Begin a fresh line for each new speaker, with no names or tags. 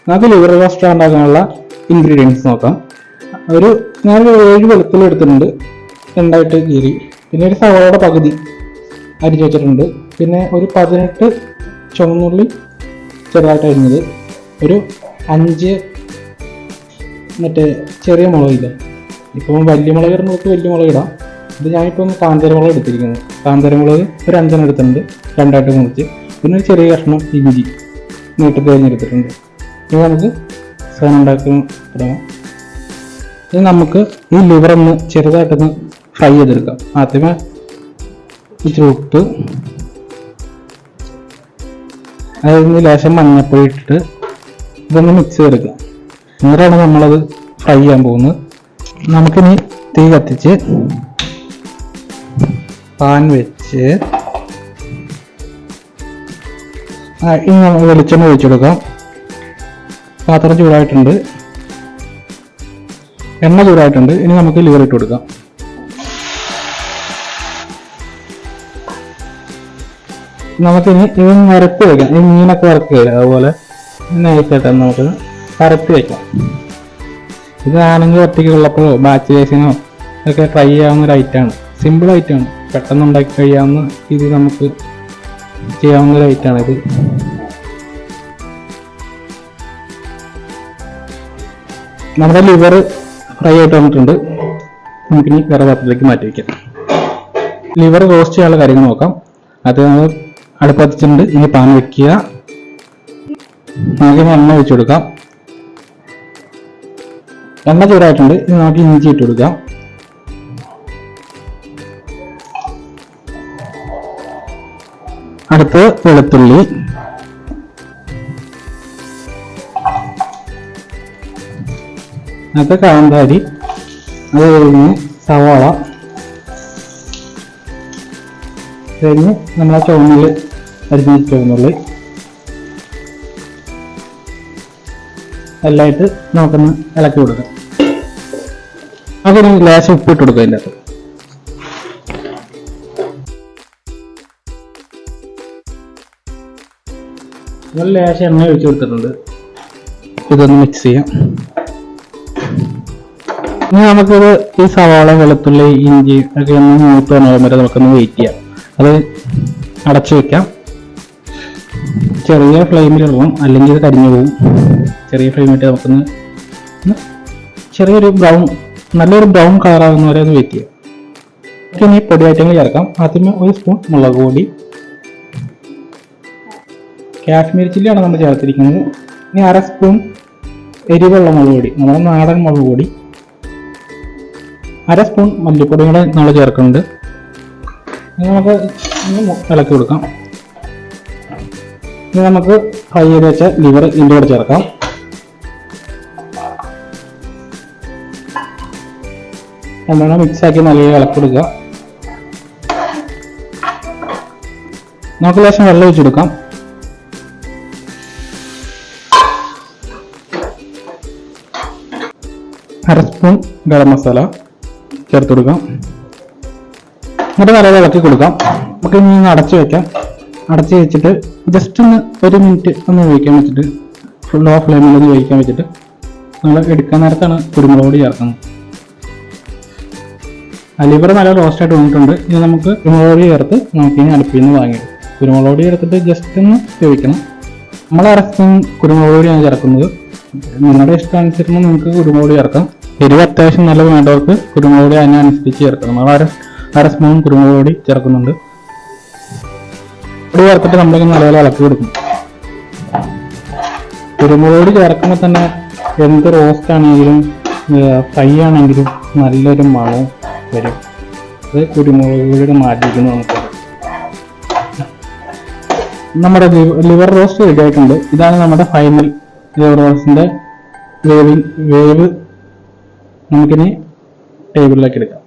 നമുക്ക് liver roast ഉണ്ടാക്കാനുള്ള ingredients നോക്കാം. ഞാനൊരു 7 വെളുത്തുള്ളി എടുത്തിട്ടുണ്ട്, 2ആയിട്ട് കീറി. പിന്നെ ഒരു സവാളയുടെ പകുതി അരിഞ്ഞു വെച്ചിട്ടുണ്ട്. പിന്നെ ഒരു 18 ചുവന്നുള്ളി ചെറുതായിട്ട് അരിഞ്ഞത്, ഒരു 5 മറ്റേ ചെറിയ മുളകില്ല. ഇപ്പം വലിയ മുളക് ഇടുന്നവർക്ക് വലിയ മുളക് ഇടാം. ഇത് ഞാനിപ്പം കാന്താരമുളക് എടുത്തിരിക്കുന്നത്. കാന്താരമുളക് ഒരു 5 എടുത്തിട്ടുണ്ട്, 2ആയിട്ട് മുറിച്ച്. പിന്നെ ഒരു ചെറിയ കഷ്ണം ഇഞ്ചി നീട്ടത്തിൽ അരിഞ്ഞെടുത്തിട്ടുണ്ട്. ഇനി നമുക്ക് സാധനം ഉണ്ടാക്കാൻ തുടങ്ങാം. ഇനി നമുക്ക് ഈ ലിവർ ഒന്ന് ചെറുതായിട്ടൊന്ന് ഫ്രൈ ചെയ്തെടുക്കാം. ആദ്യമേ ഇച്ചിരി ഉപ്പ്, അതിന് ലേശം മഞ്ഞപ്പൊടി ഇട്ടിട്ട് ഇതൊന്ന് മിക്സ് ചെയ്തെടുക്കാം. എന്നിട്ടാണ് നമ്മളത് ഫ്രൈ ചെയ്യാൻ പോകുന്നത്. നമുക്കിനി തീ കത്തിച്ച് പാൻ വെച്ച് ഇനി നമുക്ക് വെളിച്ചെണ്ണ ഒഴിച്ചെടുക്കാം. പാത്രം ചൂടായിട്ടുണ്ട്, എണ്ണ ചൂടായിട്ടുണ്ട്. ഇനി നമുക്ക് ലിവർ ഇട്ട് കൊടുക്കാം. നമുക്കിനി ഇത് നിരത്തി വയ്ക്കാം. ഈ മീനൊക്കെ വറക്കുകയില്ല, അതുപോലെ നൈസായിട്ട് നമുക്ക് പരത്തി വയ്ക്കാം. ഇതാണെങ്കിൽ ഒറ്റയ്ക്ക് ഉള്ളപ്പോഴോ ബാച്ചിലേഴ്സിനോ ഒക്കെ ട്രൈ ചെയ്യാവുന്ന ഒരു ഐറ്റമാണ്. സിമ്പിൾ ഐറ്റമാണ്, പെട്ടെന്ന് ഉണ്ടാക്കി കഴിയാവുന്ന ഇത് നമുക്ക് ചെയ്യാവുന്ന ഒരു ഐറ്റമാണ് ഇത്. നമ്മുടെ ലിവർ ഫ്രൈ ആയിട്ട് വന്നിട്ടുണ്ട്. നമുക്കിനി വേറെ പാത്രത്തിലേക്ക് മാറ്റി വയ്ക്കാം. ലിവർ റോസ്റ്റ് ചെയ്യാനുള്ള കാര്യങ്ങൾ നോക്കാം. അത് നമ്മൾ അടുപ്പത്തിച്ചിട്ടുണ്ട്. ഇനി പാൻ വെക്കുക. നമുക്ക് എണ്ണ ഒഴിച്ചു കൊടുക്കാം. എണ്ണ ചൂടായിട്ടുണ്ട്. ഇനി നമുക്ക് ഇഞ്ചി ഇട്ട് കൊടുക്കാം. അടുത്ത് വെളുത്തുള്ളി, അടുത്ത കാന്താരി, അത് കഴിഞ്ഞ് സവാള, കഴിഞ്ഞ് നമ്മളെ ചുവന്നുള്ളി അരിഞ്ഞ് ചുവന്നുള്ളി എല്ലായിട്ട് നമുക്കൊന്ന് ഇളക്കി കൊടുക്കാം. അതിന് ലേശം ഉപ്പിട്ട് കൊടുക്കുക. അതിൻ്റെ അകത്ത് നമ്മൾ ലേശം എണ്ണ ഒഴിച്ചു കൊടുത്തിട്ടുണ്ട്. ഇതൊന്ന് മിക്സ് ചെയ്യാം. ഇനി നമുക്കിത് ഈ സവാള, വെളുത്തുള്ളി, ഇഞ്ചി ഒക്കെ ഒന്ന് മൂത്ത് വന്നാൽ വരെ നമുക്കൊന്ന് വെയിറ്റ് ചെയ്യാം. അത് അടച്ചു വെക്കാം. ചെറിയ ഫ്ലെയിമിലിടണം, അല്ലെങ്കിൽ ഇത് കരിഞ്ഞു പോകും. ചെറിയ ഫ്ലെയിമിട്ട് നമുക്കൊന്ന് ചെറിയൊരു നല്ലൊരു ബ്രൗൺ കളറാകുന്ന വരെ ഒന്ന് വെയിറ്റ് ചെയ്യാം. ഇനി പൊടി ഐറ്റങ്ങൾ ചേർക്കാം. ആദ്യമേ 1 സ്പൂൺ മുളക് പൊടി, കാശ്മീരി ചില്ലിയാണ് നമ്മൾ ചേർത്തിരിക്കുന്നത്. ഇനി 1/2 സ്പൂൺ എരിവുള്ള മുളക് പൊടി, നമ്മുടെ നാടൻ മുളക് പൊടി, 1/2 സ്പൂൺ മല്ലിപ്പൊടി കൂടെ നമ്മൾ ചേർക്കുന്നുണ്ട്. ഇനി നമുക്ക് ഇളക്കി കൊടുക്കാം. ഇനി നമുക്ക് ഫ്രൈ ചെയ്ത് വെച്ച ലിവർ ഇതിൻ്റെ കൂടെ ചേർക്കാം. നല്ലോണം മിക്സാക്കി നല്ല ഇളക്കി കൊടുക്കുക. നമുക്ക് ലേശം വെള്ളം ഒഴിച്ചെടുക്കാം. അര സ്പൂൺ ഗരം മസാല ചേർത്ത് കൊടുക്കാം. എന്നിട്ട് നല്ല ഇളക്കി കൊടുക്കാം. നമുക്ക് ഇനി അടച്ചു വെക്കാം. അടച്ചു വെച്ചിട്ട് ജസ്റ്റ് ഒന്ന് 1 മിനിറ്റ് ഒന്ന് ഉപയോഗിക്കാൻ വെച്ചിട്ട്, ലോ ഫ്ലെയിമിൽ ഒന്ന് ഉപയോഗിക്കാൻ വെച്ചിട്ട് നമ്മൾ എടുക്കാൻ നേരത്താണ് കുരുമുളക് പൊടി ചേർക്കുന്നത്. ലിവർ നല്ല റോസ്റ്റായിട്ട് വന്നിട്ടുണ്ട്. ഇനി നമുക്ക് കുരുമുളക് പൊടി ചേർത്ത് നമുക്കിനി അടുപ്പിൽ നിന്ന് വാങ്ങിയിടും. കുരുമുളക് പൊടി ചേർത്തിട്ട് ജസ്റ്റ് ഒന്ന് ഉപയോഗിക്കണം. നമ്മൾ 1/2 സ്പൂൺ കുരുമുളക് പൊടിയാണ് ചേർക്കുന്നത്. നിങ്ങളുടെ ഇഷ്ടമനുസരിച്ച് നിങ്ങൾക്ക് കുരുമുളക് പൊടി ചേർക്കാം. എരിവ് അത്യാവശ്യം നല്ല വേണ്ടവർക്ക് കുരുമുളക് പൊടി അതിനനുസരിച്ച് ചേർക്കാം. നമ്മൾ 1/2 സ്പൂൺ കുരുമുളക് പൊടി ചേർക്കുന്നുണ്ട്. പൊടി ചേർത്തിട്ട് നമ്മളിങ്ങനെ നല്ലപോലെ ഇളക്കി കൊടുക്കും. കുരുമുളക് പൊടി ചേർക്കുമ്പോൾ തന്നെ എന്ത് റോസ്റ്റ് ആണെങ്കിലും ഫ്രൈ ആണെങ്കിലും നല്ലൊരു മണം വരും. അത് കുരുമുളക് പൊടിയുടെ മാറ്റിയിരിക്കുന്നു. നമുക്ക് നമ്മുടെ ലിവർ റോസ്റ്റ് റെഡി ആയിട്ടുണ്ട്. ഇതാണ് നമ്മുടെ ഫൈനൽ ലിവർ റോസ്റ്റിന്റെ വേവ്. നമുക്കിനി ടേബിളിലേക്ക് എടുക്കാം.